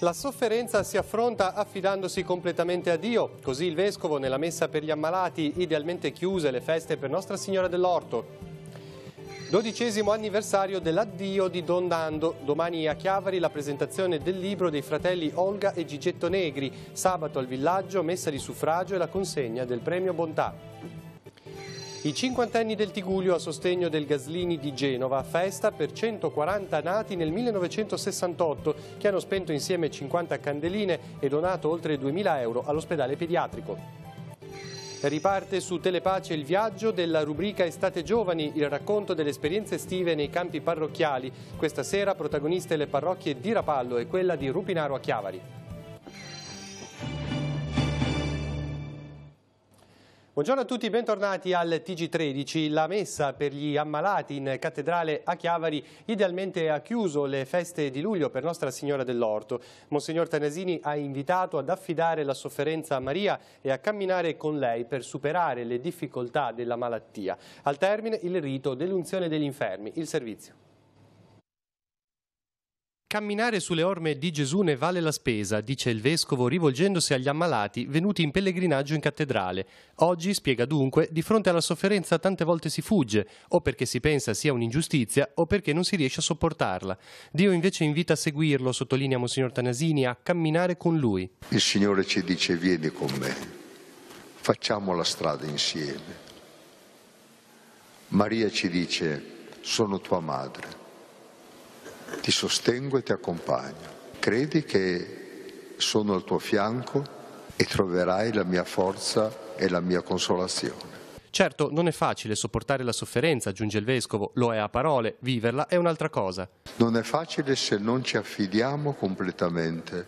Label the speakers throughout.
Speaker 1: La sofferenza si affronta affidandosi completamente a Dio, così il Vescovo nella messa per gli ammalati, idealmente chiuse le feste per Nostra Signora dell'Orto. 12° anniversario dell'addio di Don Nando, domani a Chiavari la presentazione del libro dei fratelli Olga e Gigetto Negri, sabato al villaggio messa di suffragio e la consegna del premio Bontà. I 50enni del Tigullio a sostegno del Gaslini di Genova, festa per 140 nati nel 1968 che hanno spento insieme 50 candeline e donato oltre 2.000 euro all'ospedale pediatrico. Riparte su Telepace il viaggio della rubrica Estate Giovani, il racconto delle esperienze estive nei campi parrocchiali. Questa sera protagoniste le parrocchie di Rapallo e quella di Rupinaro a Chiavari. Buongiorno a tutti, bentornati al TG13. La messa per gli ammalati in cattedrale a Chiavari idealmente ha chiuso le feste di luglio per Nostra Signora dell'Orto. Monsignor Tanasini ha invitato ad affidare la sofferenza a Maria e a camminare con lei per superare le difficoltà della malattia. Al termine il rito dell'unzione degli infermi, il servizio. Camminare sulle orme di Gesù ne vale la spesa, dice il Vescovo rivolgendosi agli ammalati venuti in pellegrinaggio in cattedrale. Oggi, spiega dunque, di fronte alla sofferenza tante volte si fugge, o perché si pensa sia un'ingiustizia o perché non si riesce a sopportarla. Dio invece invita a seguirlo, sottolinea Monsignor Tanasini, a camminare con Lui.
Speaker 2: Il Signore ci dice: vieni con me, facciamo la strada insieme. Maria ci dice: sono tua madre. Ti sostengo e ti accompagno. Credi che sono al tuo fianco e troverai la mia forza e la mia consolazione.
Speaker 1: Certo, non è facile sopportare la sofferenza, aggiunge il Vescovo, lo è a parole, viverla è un'altra cosa.
Speaker 2: Non è facile se non ci affidiamo completamente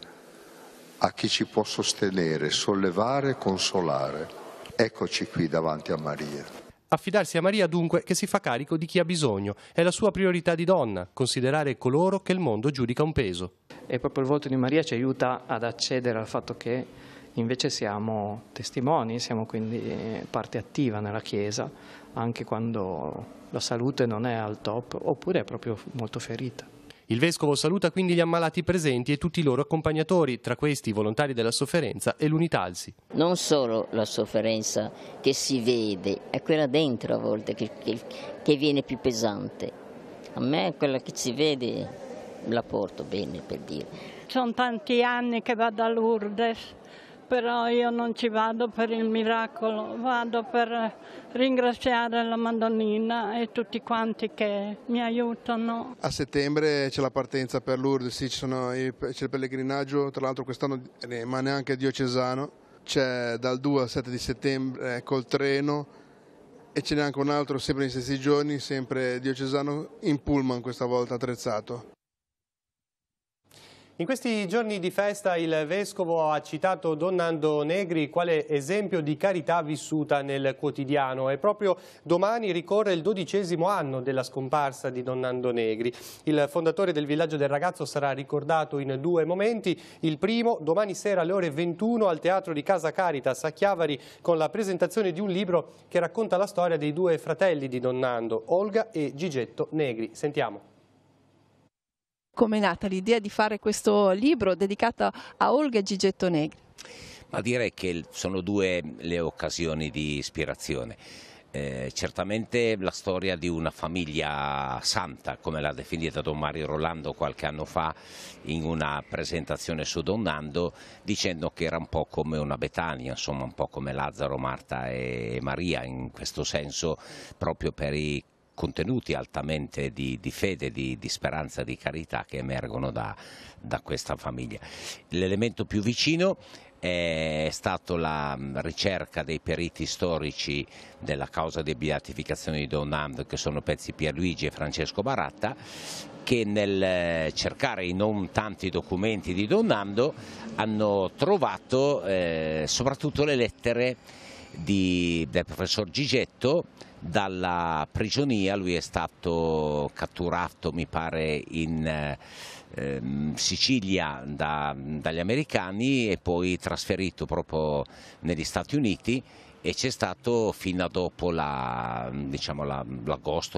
Speaker 2: a chi ci può sostenere, sollevare e consolare. Eccoci qui davanti a Maria.
Speaker 1: Affidarsi a Maria dunque che si fa carico di chi ha bisogno. È la sua priorità di donna, considerare coloro che il mondo giudica un peso.
Speaker 3: E proprio il volto di Maria ci aiuta ad accedere al fatto che invece siamo testimoni, siamo quindi parte attiva nella Chiesa, anche quando la salute non è al top oppure è proprio molto ferita.
Speaker 1: Il Vescovo saluta quindi gli ammalati presenti e tutti i loro accompagnatori, tra questi i volontari della sofferenza e l'Unitalsi.
Speaker 4: Non solo la sofferenza che si vede, è quella dentro a volte che viene più pesante. A me quella che si vede la porto bene, per dire.
Speaker 5: Sono tanti anni che vado a Lourdes, però io non ci vado per il miracolo, vado per ringraziare la Madonnina e tutti quanti che mi aiutano.
Speaker 6: A settembre c'è la partenza per Lourdes, sì, c'è il pellegrinaggio, tra l'altro quest'anno rimane anche diocesano, c'è dal 2 al 7 di settembre col treno e ce n'è anche un altro sempre in stessi giorni, sempre diocesano, in pullman questa volta attrezzato.
Speaker 1: In questi giorni di festa il Vescovo ha citato Don Nando Negri quale esempio di carità vissuta nel quotidiano e proprio domani ricorre il 12° anno della scomparsa di Don Nando Negri. Il fondatore del Villaggio del Ragazzo sarà ricordato in 2 momenti. Il primo domani sera alle ore 21 al Teatro di Casa Caritas a Chiavari con la presentazione di un libro che racconta la storia dei 2 fratelli di Don Nando, Olga e Gigetto Negri. Sentiamo.
Speaker 7: Come è nata l'idea di fare questo libro dedicato a Olga e Gigetto Negri?
Speaker 8: Ma direi che sono 2 le occasioni di ispirazione. Certamente la storia di una famiglia santa, come l'ha definita Don Mario Rolando qualche anno fa in una presentazione su Don Nando, dicendo che era un po' come una Betania, insomma un po' come Lazzaro, Marta e Maria, in questo senso proprio per i contenuti altamente di fede, di speranza, di carità che emergono da questa famiglia. L'elemento più vicino è stato la ricerca dei periti storici della causa di beatificazione di Don Nando, che sono Pezzi Pierluigi e Francesco Baratta, che nel cercare i non tanti documenti di Don Nando hanno trovato soprattutto le lettere del professor Gigetto. Dalla prigionia, lui è stato catturato mi pare in Sicilia dagli americani e poi trasferito proprio negli Stati Uniti e c'è stato fino a dopo l'agosto,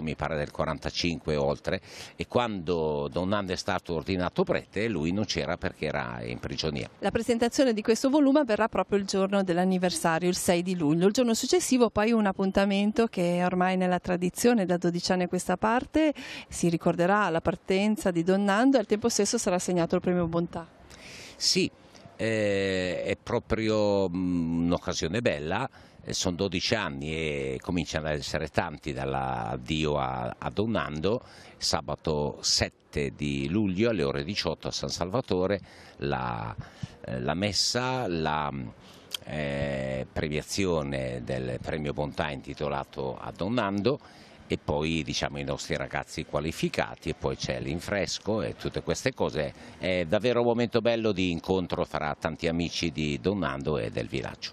Speaker 8: mi pare, del 45 oltre, e quando Don Nando è stato ordinato prete lui non c'era perché era in prigionia.
Speaker 7: La presentazione di questo volume avverrà proprio il giorno dell'anniversario, il 6 di luglio. Il giorno successivo poi un appuntamento che è ormai nella tradizione da 12 anni a questa parte, si ricorderà la partenza di Don Nando e al tempo stesso sarà assegnato il premio Bontà.
Speaker 8: Sì, è proprio un'occasione bella. Sono 12 anni e cominciano ad essere tanti dall'addio a Don Nando. Sabato 7 di luglio alle ore 18 a San Salvatore la messa, la premiazione del premio Bontà intitolato a Don Nando, e poi i nostri ragazzi qualificati, e poi c'è l'infresco e tutte queste cose. È davvero un momento bello di incontro fra tanti amici di Don Nando e del villaggio.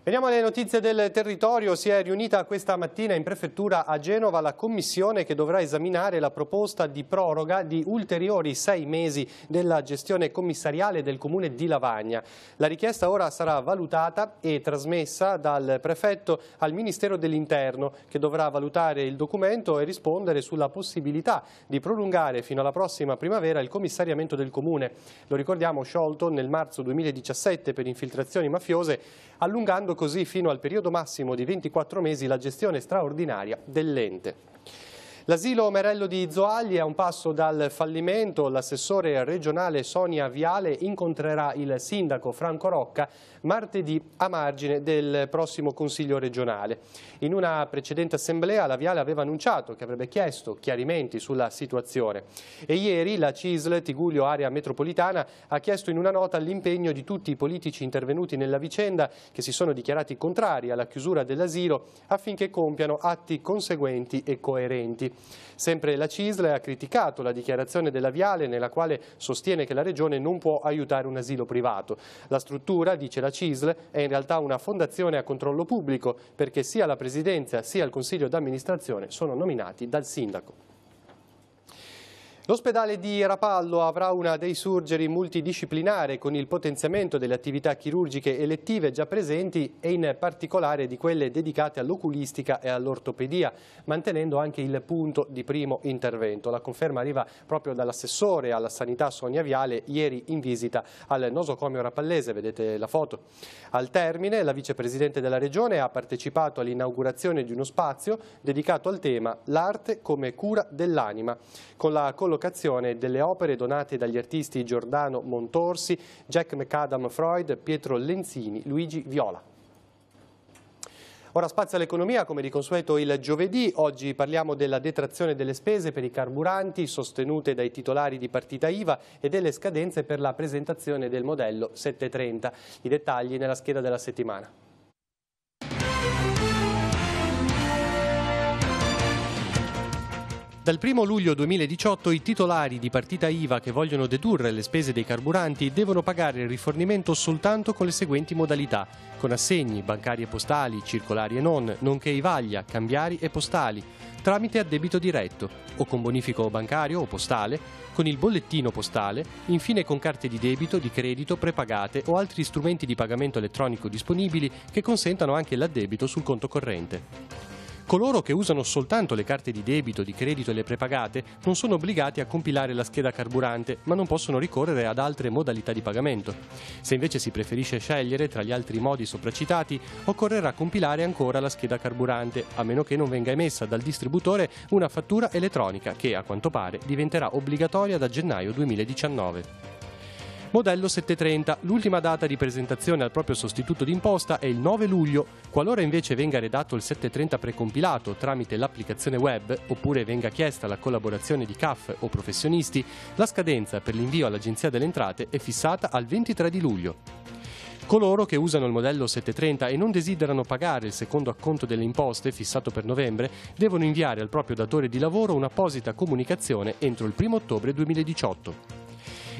Speaker 1: Veniamo alle notizie del territorio. Si è riunita questa mattina in prefettura a Genova la commissione che dovrà esaminare la proposta di proroga di ulteriori 6 mesi della gestione commissariale del comune di Lavagna. La richiesta ora sarà valutata e trasmessa dal prefetto al Ministero dell'Interno, che dovrà valutare il documento e rispondere sulla possibilità di prolungare fino alla prossima primavera il commissariamento del comune. Lo ricordiamo, sciolto nel marzo 2017 per infiltrazioni mafiose, allungando così fino al periodo massimo di 24 mesi la gestione straordinaria dell'ente. L'asilo Merello di Zoagli è a un passo dal fallimento. L'assessore regionale Sonia Viale incontrerà il sindaco Franco Rocca martedì a margine del prossimo Consiglio regionale. In una precedente assemblea la Viale aveva annunciato che avrebbe chiesto chiarimenti sulla situazione. E ieri la CISL Tigullio Area Metropolitana ha chiesto in una nota l'impegno di tutti i politici intervenuti nella vicenda, che si sono dichiarati contrari alla chiusura dell'asilo, affinché compiano atti conseguenti e coerenti. Sempre la CISL ha criticato la dichiarazione della Viale nella quale sostiene che la Regione non può aiutare un asilo privato. La struttura, dice la CISL, è in realtà una fondazione a controllo pubblico, perché sia la Presidenza sia il Consiglio d'amministrazione sono nominati dal Sindaco. L'ospedale di Rapallo avrà una day surgery multidisciplinare con il potenziamento delle attività chirurgiche elettive già presenti e in particolare di quelle dedicate all'oculistica e all'ortopedia, mantenendo anche il punto di primo intervento. La conferma arriva proprio dall'assessore alla sanità Sonia Viale ieri in visita al nosocomio rapallese, vedete la foto. Al termine la vicepresidente della Regione ha partecipato all'inaugurazione di uno spazio dedicato al tema L'arte come cura dell'anima, con la collocazione delle opere donate dagli artisti Giordano Montorsi, Jack McAdam Freud, Pietro Lenzini, Luigi Viola. Ora spazio all'economia, come di consueto il giovedì. Oggi parliamo della detrazione delle spese per i carburanti sostenute dai titolari di partita IVA e delle scadenze per la presentazione del modello 730. I dettagli nella scheda della settimana. Dal 1 luglio 2018 i titolari di partita IVA che vogliono dedurre le spese dei carburanti devono pagare il rifornimento soltanto con le seguenti modalità: con assegni, bancari e postali, circolari e non, nonché IVAglia, cambiari e postali, tramite addebito diretto, o con bonifico bancario o postale, con il bollettino postale, infine con carte di debito, di credito, prepagate o altri strumenti di pagamento elettronico disponibili che consentano anche l'addebito sul conto corrente. Coloro che usano soltanto le carte di debito, di credito e le prepagate non sono obbligati a compilare la scheda carburante, ma non possono ricorrere ad altre modalità di pagamento. Se invece si preferisce scegliere tra gli altri modi sopracitati, occorrerà compilare ancora la scheda carburante, a meno che non venga emessa dal distributore una fattura elettronica che, a quanto pare, diventerà obbligatoria da gennaio 2019. Modello 730. L'ultima data di presentazione al proprio sostituto d'imposta è il 9 luglio. Qualora invece venga redatto il 730 precompilato tramite l'applicazione web, oppure venga chiesta la collaborazione di CAF o professionisti, la scadenza per l'invio all'Agenzia delle Entrate è fissata al 23 di luglio. Coloro che usano il modello 730 e non desiderano pagare il secondo acconto delle imposte, fissato per novembre, devono inviare al proprio datore di lavoro un'apposita comunicazione entro il 1 ottobre 2018.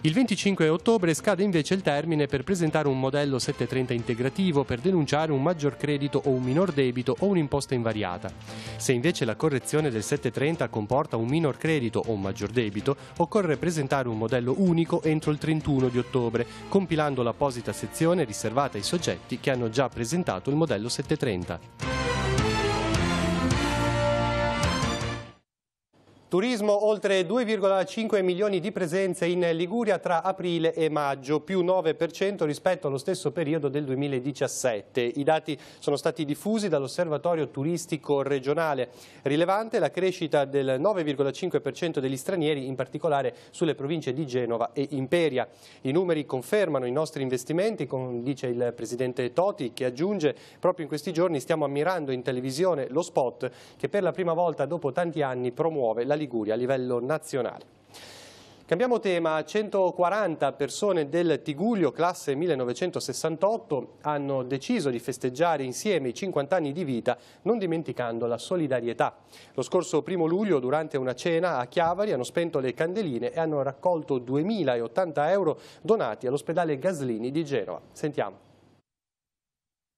Speaker 1: Il 25 ottobre scade invece il termine per presentare un modello 730 integrativo per denunciare un maggior credito o un minor debito o un'imposta invariata. Se invece la correzione del 730 comporta un minor credito o un maggior debito, occorre presentare un modello unico entro il 31 di ottobre, compilando l'apposita sezione riservata ai soggetti che hanno già presentato il modello 730. Turismo, oltre 2,5 milioni di presenze in Liguria tra aprile e maggio, più 9% rispetto allo stesso periodo del 2017. I dati sono stati diffusi dall'Osservatorio Turistico Regionale. Rilevante la crescita del 9,5% degli stranieri, in particolare sulle province di Genova e Imperia. I numeri confermano i nostri investimenti, dice il presidente Toti, che aggiunge: proprio in questi giorni stiamo ammirando in televisione lo spot che per la prima volta dopo tanti anni promuove la Liguria a livello nazionale. Cambiamo tema. 140 persone del Tigullio, classe 1968, hanno deciso di festeggiare insieme i 50 anni di vita, non dimenticando la solidarietà. Lo scorso 1 luglio, durante una cena a Chiavari, hanno spento le candeline e hanno raccolto 2.080 euro donati all'ospedale Gaslini di Genova. Sentiamo.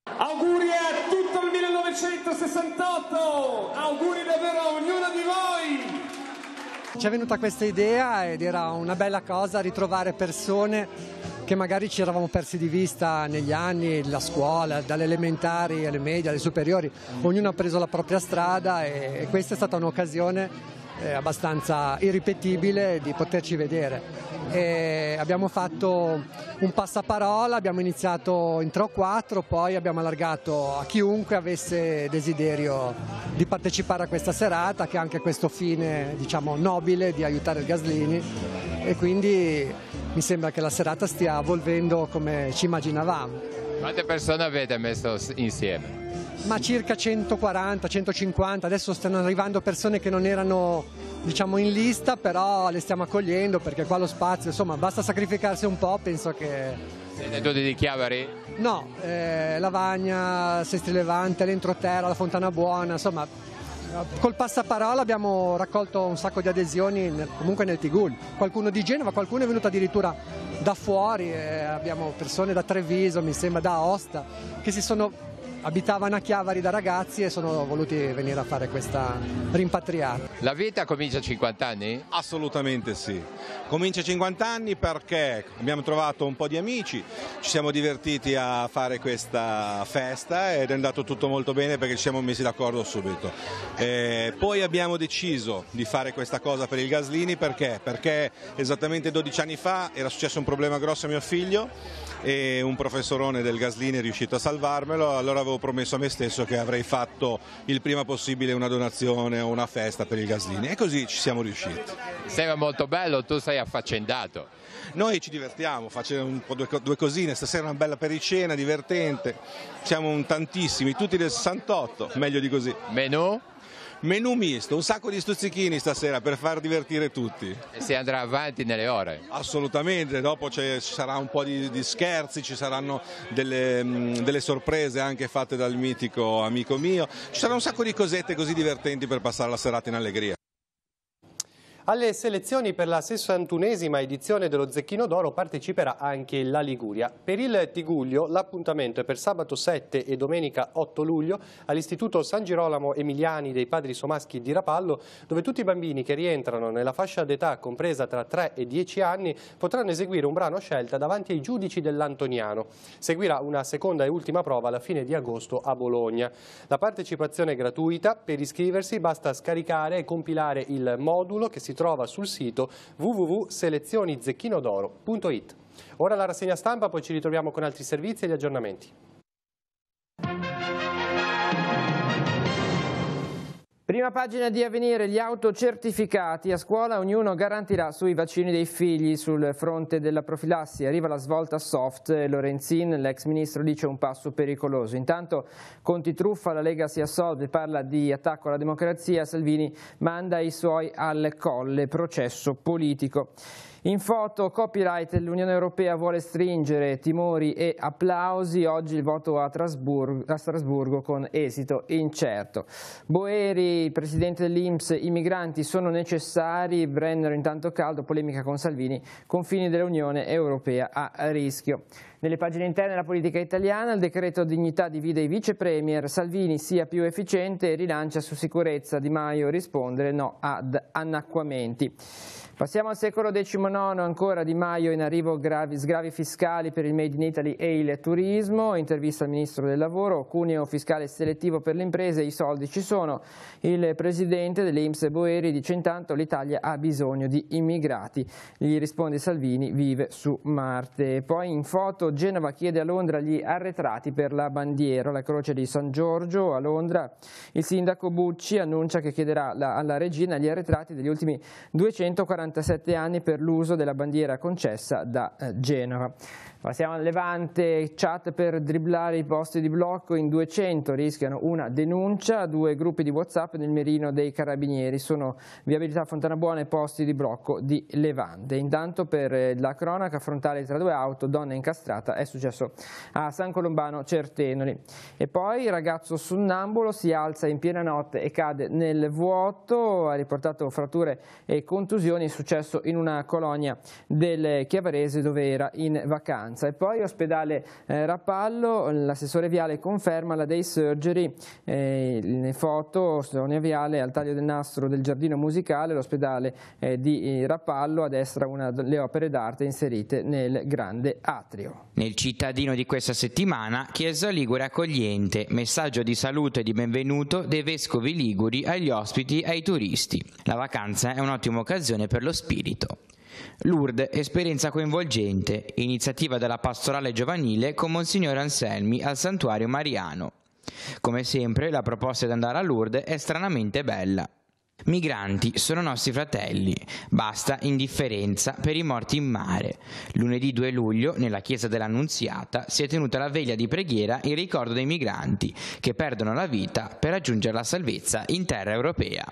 Speaker 9: Auguri a tutto il 1968, auguri davvero a ognuno di voi.
Speaker 10: Ci è venuta questa idea ed era una bella cosa ritrovare persone che magari ci eravamo persi di vista negli anni, la scuola, dalle elementari alle medie, alle superiori. Ognuno ha preso la propria strada e questa è stata un'occasione abbastanza irripetibile di poterci vedere. E abbiamo fatto un passaparola, abbiamo iniziato in 3 o 4, poi abbiamo allargato a chiunque avesse desiderio di partecipare a questa serata, che ha anche questo fine, diciamo, nobile di aiutare il Gaslini, e quindi mi sembra che la serata stia evolvendo come ci immaginavamo.
Speaker 11: Quante persone avete messo insieme?
Speaker 10: Ma circa 140, 150, adesso stanno arrivando persone che non erano, diciamo, in lista, però le stiamo accogliendo perché qua lo spazio, insomma, basta sacrificarsi un po', penso che...
Speaker 11: Siete tutti di Chiavari?
Speaker 10: No, Lavagna, Sestri Levante, l'Entroterra, la Fontana Buona, insomma, col passaparola abbiamo raccolto un sacco di adesioni comunque nel Tigullio. Qualcuno di Genova, qualcuno è venuto addirittura da fuori, abbiamo persone da Treviso, mi sembra, da Aosta, che abitavano a Chiavari da ragazzi e sono voluti venire a fare questa rimpatriata.
Speaker 11: La vita comincia a 50 anni?
Speaker 12: Assolutamente sì. Comincia a 50 anni perché abbiamo trovato un po' di amici, ci siamo divertiti a fare questa festa ed è andato tutto molto bene perché ci siamo messi d'accordo subito. Poi abbiamo deciso di fare questa cosa per il Gaslini perché esattamente 12 anni fa era successo un problema grosso a mio figlio e un professorone del Gaslini è riuscito a salvarmelo, allora avevo promesso a me stesso che avrei fatto il prima possibile una donazione o una festa per il Gaslini e così ci siamo riusciti.
Speaker 11: Sembra molto bello, tu sei affaccendato.
Speaker 12: Noi ci divertiamo, facciamo un po' due cosine, stasera una bella pericena, divertente, siamo tantissimi, tutti del 68, meglio di così.
Speaker 11: Menù?
Speaker 12: Menù misto, un sacco di stuzzichini stasera per far divertire tutti.
Speaker 11: E si andrà avanti nelle ore?
Speaker 12: Assolutamente, dopo ci sarà un po' di scherzi, ci saranno delle sorprese anche fatte dal mitico amico mio, ci saranno un sacco di cosette così divertenti per passare la serata in allegria.
Speaker 1: Alle selezioni per la 61esima edizione dello Zecchino d'Oro parteciperà anche la Liguria. Per il Tigullio l'appuntamento è per sabato 7 e domenica 8 luglio all'Istituto San Girolamo Emiliani dei Padri Somaschi di Rapallo, dove tutti i bambini che rientrano nella fascia d'età compresa tra 3 e 10 anni potranno eseguire un brano a scelta davanti ai giudici dell'Antoniano. Seguirà una seconda e ultima prova alla fine di agosto a Bologna. La partecipazione è gratuita, per iscriversi basta scaricare e compilare il modulo che si trova sul sito www.selezionizzecchinodoro.it. Ora la rassegna stampa, poi ci ritroviamo con altri servizi e gli aggiornamenti.
Speaker 13: Prima pagina di Avvenire, gli autocertificati. A scuola ognuno garantirà sui vaccini dei figli. Sul fronte della profilassi arriva la svolta soft. Lorenzin, l'ex ministro, dice un passo pericoloso. Intanto Conti truffa, la Lega si assolve, parla di attacco alla democrazia. Salvini manda i suoi al colle, processo politico. In foto, copyright, l'Unione Europea vuole stringere timori e applausi, oggi il voto a Strasburgo con esito incerto. Boeri, presidente dell'Inps, i migranti sono necessari, Brennero intanto caldo, polemica con Salvini, confini dell'Unione Europea a rischio. Nelle pagine interne della politica italiana, il decreto dignità divide i vice premier, Salvini sia più efficiente e rilancia su sicurezza, Di Maio rispondere no ad annacquamenti. Passiamo al secolo XIX, ancora Di Maio in arrivo sgravi fiscali per il Made in Italy e il turismo, intervista al Ministro del Lavoro, cuneo fiscale selettivo per le imprese, i soldi ci sono, il Presidente dell'Inps Boeri dice intanto l'Italia ha bisogno di immigrati, gli risponde Salvini vive su Marte. Poi in foto Genova chiede a Londra gli arretrati per la bandiera, la croce di San Giorgio a Londra, il sindaco Bucci annuncia che chiederà alla regina gli arretrati degli ultimi 247 anni per l'uso della bandiera concessa da Genova. Passiamo al Levante, chat per dribblare i posti di blocco, in 200 rischiano una denuncia, 2 gruppi di WhatsApp nel mirino dei carabinieri, sono viabilità Fontanabuona e posti di blocco di Levante. Intanto per la cronaca frontale tra 2 auto, donna incastrata, è successo a San Colombano Certenoli. E poi ragazzo sonnambulo si alza in piena notte e cade nel vuoto, ha riportato fratture e contusioni, è successo in una colonia del Chiavarese dove era in vacanza. E poi ospedale Rapallo, l'assessore Viale conferma la day surgery, le foto, Sonia Viale al taglio del nastro del giardino musicale, l'ospedale di Rapallo, a destra una delle opere d'arte inserite nel grande atrio.
Speaker 14: Nel cittadino di questa settimana, Chiesa Ligure accogliente, messaggio di saluto e di benvenuto dei vescovi liguri agli ospiti e ai turisti. La vacanza è un'ottima occasione per lo spirito. Lourdes, esperienza coinvolgente, iniziativa della pastorale giovanile con Monsignor Anselmi al Santuario Mariano. Come sempre, la proposta di andare a Lourdes è stranamente bella. Migranti sono nostri fratelli, basta indifferenza per i morti in mare. Lunedì 2 luglio, nella chiesa dell'Annunziata, si è tenuta la veglia di preghiera in ricordo dei migranti che perdono la vita per raggiungere la salvezza in terra europea.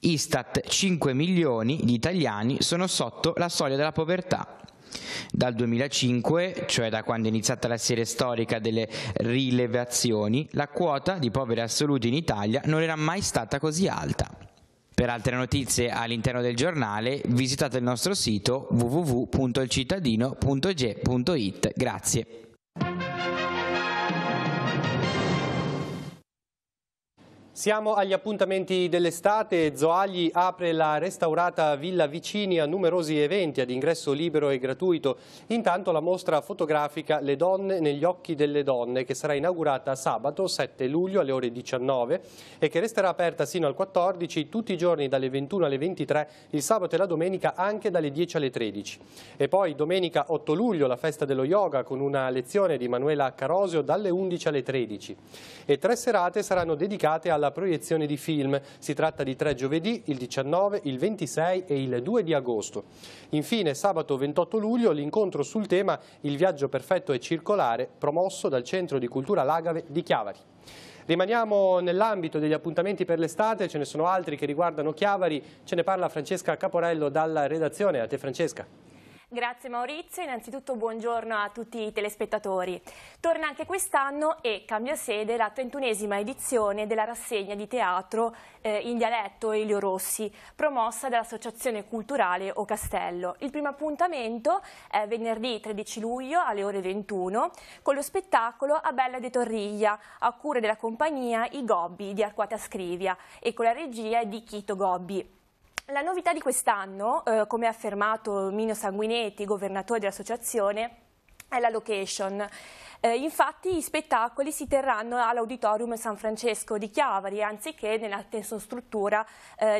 Speaker 14: Istat, 5 milioni di italiani sono sotto la soglia della povertà. Dal 2005, cioè da quando è iniziata la serie storica delle rilevazioni, la quota di poveri assoluti in Italia non era mai stata così alta. Per altre notizie all'interno del giornale visitate il nostro sito www.ilcittadino.ge.it. Grazie.
Speaker 1: Siamo agli appuntamenti dell'estate. Zoagli apre la restaurata Villa Vicini a numerosi eventi ad ingresso libero e gratuito. Intanto la mostra fotografica Le donne negli occhi delle donne, che sarà inaugurata sabato 7 luglio alle ore 19 e che resterà aperta sino al 14 tutti i giorni dalle 21 alle 23, il sabato e la domenica anche dalle 10 alle 13. E poi domenica 8 luglio la festa dello yoga con una lezione di Manuela Carosio dalle 11 alle 13. E 3 serate saranno dedicate alla proiezione di film. Si tratta di 3 giovedì, il 19, il 26 e il 2 di agosto. Infine, sabato 28 luglio, l'incontro sul tema Il viaggio perfetto e circolare, promosso dal Centro di Cultura L'Agave di Chiavari. Rimaniamo nell'ambito degli appuntamenti per l'estate, ce ne sono altri che riguardano Chiavari. Ce ne parla Francesca Caporello dalla redazione. A te, Francesca.
Speaker 15: Grazie Maurizio, innanzitutto buongiorno a tutti i telespettatori. Torna anche quest'anno e cambia sede la 31esima edizione della rassegna di teatro in dialetto Elio Rossi, promossa dall'Associazione Culturale O Castello. Il primo appuntamento è venerdì 13 luglio alle ore 21 con lo spettacolo A Bella de Torriglia, a cura della compagnia I Gobbi di Arquata Scrivia e con la regia di Chito Gobbi. La novità di quest'anno, come ha affermato Mino Sanguinetti, governatore dell'associazione, è la location. Infatti gli spettacoli si terranno all'Auditorium San Francesco di Chiavari, anziché nella tensostruttura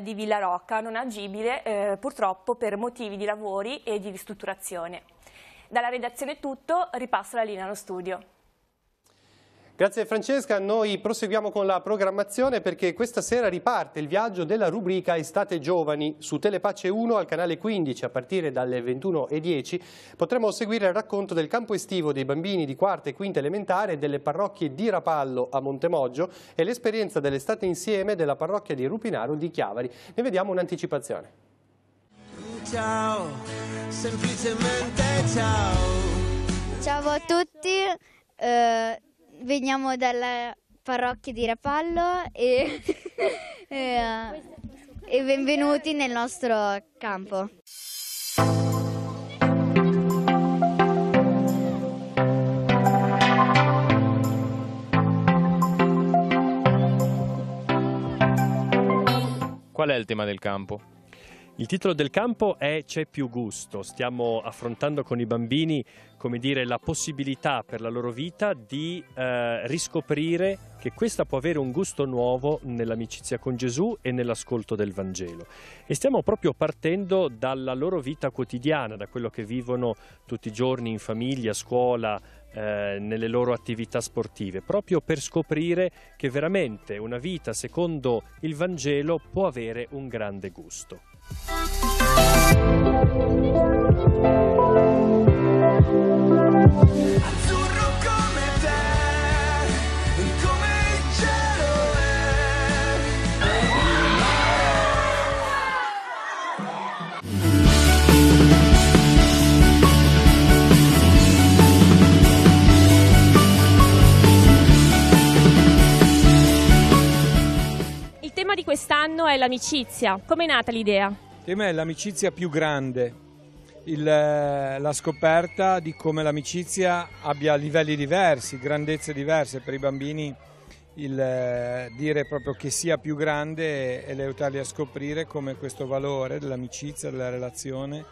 Speaker 15: di Villa Rocca, non agibile purtroppo per motivi di lavori e di ristrutturazione. Dalla redazione è tutto, ripasso la linea allo studio.
Speaker 1: Grazie Francesca, noi proseguiamo con la programmazione perché questa sera riparte il viaggio della rubrica Estate Giovani. Su Telepace 1 al canale 15 a partire dalle 21:10 potremo seguire il racconto del campo estivo dei bambini di quarta e quinta elementare delle parrocchie di Rapallo a Montemoggio e l'esperienza dell'estate insieme della parrocchia di Rupinaro di Chiavari. Ne vediamo un'anticipazione.
Speaker 16: ciao, semplicemente ciao.
Speaker 17: Ciao a tutti, veniamo dalla parrocchia di Rapallo e benvenuti nel nostro campo.
Speaker 18: Qual è il tema del campo?
Speaker 19: Il titolo del campo è C'è più gusto. Stiamo affrontando con i bambini, come dire, la possibilità per la loro vita di riscoprire che questa può avere un gusto nuovo nell'amicizia con Gesù e nell'ascolto del Vangelo. E stiamo proprio partendo dalla loro vita quotidiana, da quello che vivono tutti i giorni in famiglia, a scuola, nelle loro attività sportive, proprio per scoprire che veramente una vita secondo il Vangelo può avere un grande gusto.
Speaker 16: Azzurro come te, come il cielo
Speaker 15: Il tema di quest'anno è l'amicizia. Come è nata l'idea?
Speaker 20: Il tema è l'amicizia più grande, la scoperta di come l'amicizia abbia livelli diversi, grandezze diverse. Per i bambini il dire proprio che sia più grande e aiutarli a scoprire come questo valore dell'amicizia, della relazione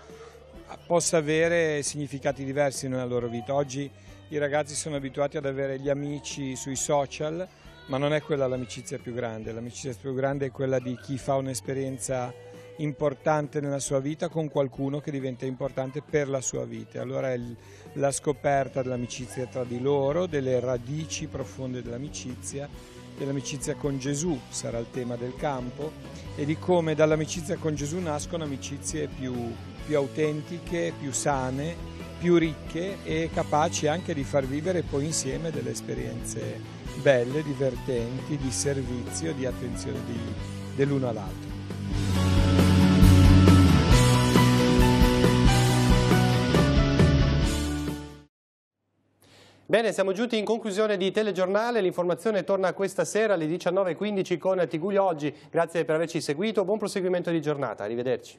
Speaker 20: possa avere significati diversi nella loro vita. Oggi i ragazzi sono abituati ad avere gli amici sui social, ma non è quella l'amicizia più grande. L'amicizia più grande è quella di chi fa un'esperienza importante nella sua vita con qualcuno che diventa importante per la sua vita. Allora è la scoperta dell'amicizia tra di loro, delle radici profonde dell'amicizia con Gesù sarà il tema del campo, e di come dall'amicizia con Gesù nascono amicizie più autentiche, più sane, più ricche e capaci anche di far vivere poi insieme delle esperienze belle, divertenti, di servizio, di attenzione dell'uno all'altro.
Speaker 1: Bene, siamo giunti in conclusione di Telegiornale. L'informazione torna questa sera alle 19:15 con TG Oggi. Grazie per averci seguito, buon proseguimento di giornata, arrivederci.